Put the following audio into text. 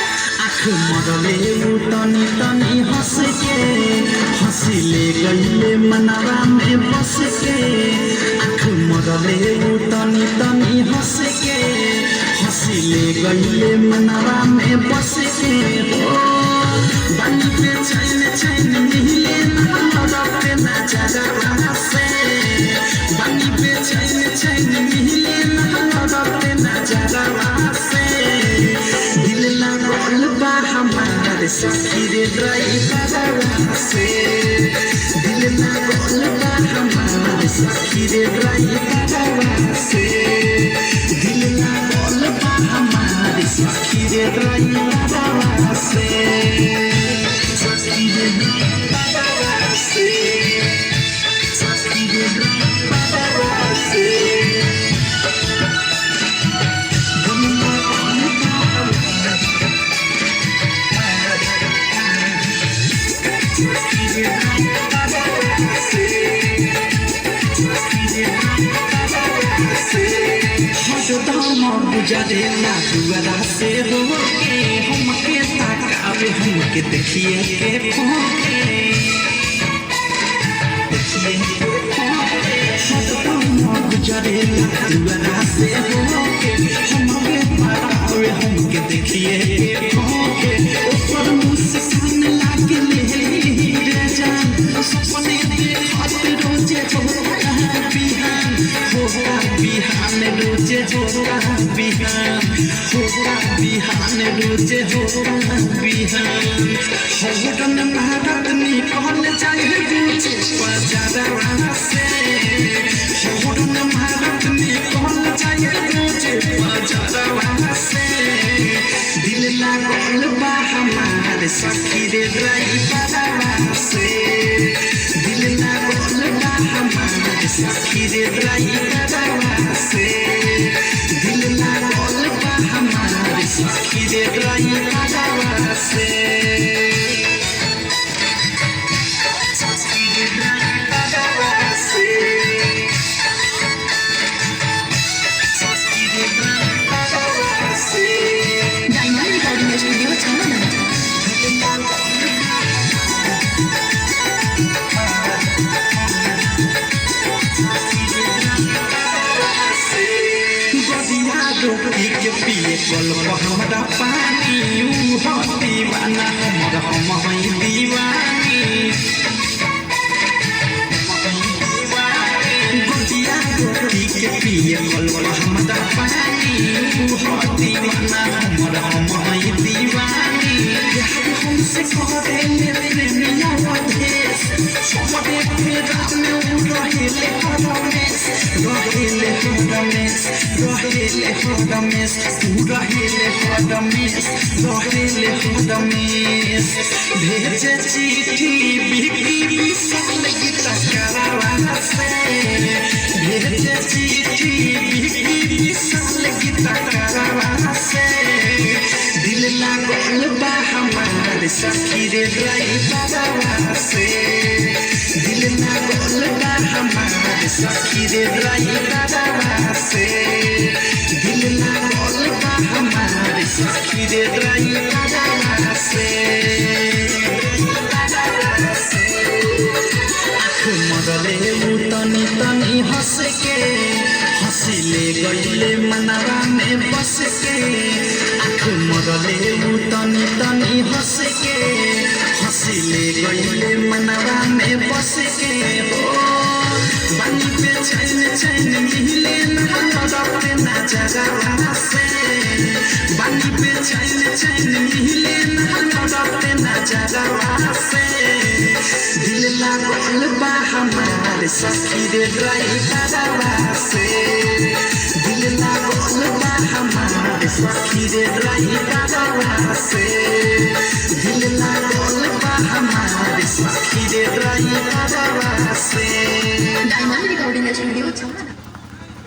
मरले तनी तनी हंस के हंसिले गईले मनवा में बस के आँख मरले तनी तनी हंस के हंसिले गईले मनवा में बस के हो बनी पे चैन चैन मिले नजर नजरवा से बनी पे चैन चैन मिले नजर नजरवा से दिल लागल बा हमारे सखी रे ड्राइवरवा से दिल लागल बा हमारे सखी रे ड्राइवरवा से दिल लागल बा हमारे सखी रे ड्राइवरवा से सखी रे ड्राइवरवा से सखी रे ड्राइवरवा से गुजरेला दुआरा से होके हमके ताकावे हमके देखिए के फोके गुजरेला दुआरा से होके हमके ताकावे हमके देखिए के फोके ऊपर मुझसे सामने लागे ले जान सपने देखत रोजे होता बिहान रोजे होता बिहान रोजे होता बिहान होटन भारत निकल जाए गुचे बाजारवा से होटन भारत निकल जाए गुचे बाजारवा से दिल लागल बा हमारे सखी रे ड्राइवरवा से दिल लागल बा हमारे सखी रे ड्राइवरवा से दिल लागल बा हमारे सखी रे ड्राइवरवा से सखी रे ड्राइवरवा से सखी रे ड्राइवरवा से डायमंड रिकॉर्डिंग स्टूडियो छावनी के पिए कल हमरा पानी दीवाना हमर हम दीवानी गुजिया रोटी के पिए कल हमरा पानी दीवाना हमर हम दीवानी हमसे करे मेरे मिया देश सबरे के रात में रहेले हरमेश रहेले हरमेश रहेले हरमेश रहेले हरमेश रहेले हरमेश भेजे चिट्ठी बिकी विशाल गीत करावा से भेजे चिट्ठी बिकी विशाल गीत करावा से दिल लागल बा हमारे सखी रे ड्राइवरवा से दिल लागल बा हमारे सखी रे ड्राइवरवा से दिल लागल बा हमारे सखी रे ड्राइवरवा से आँख मरले तनी तनी हंस के हंसिले गईले मनवा में बस के आँख मरले तनी तनी हंस के हंसिले गईले मनवा में बस के हो बनी पे चैन चैन मिले नजर नजरवा से बनी पे चैन चैन मिले नजर नजरवा से दिल लागल बा हमारे सखी रे ड्राइवरवा से दिल लागल बा हमारे सखी रे ड्राइवरवा से दिल लागल बा हमारे सखी रे ड्राइवरवा से डायमंड रिकॉर्डिंग स्टूडियो छावनी।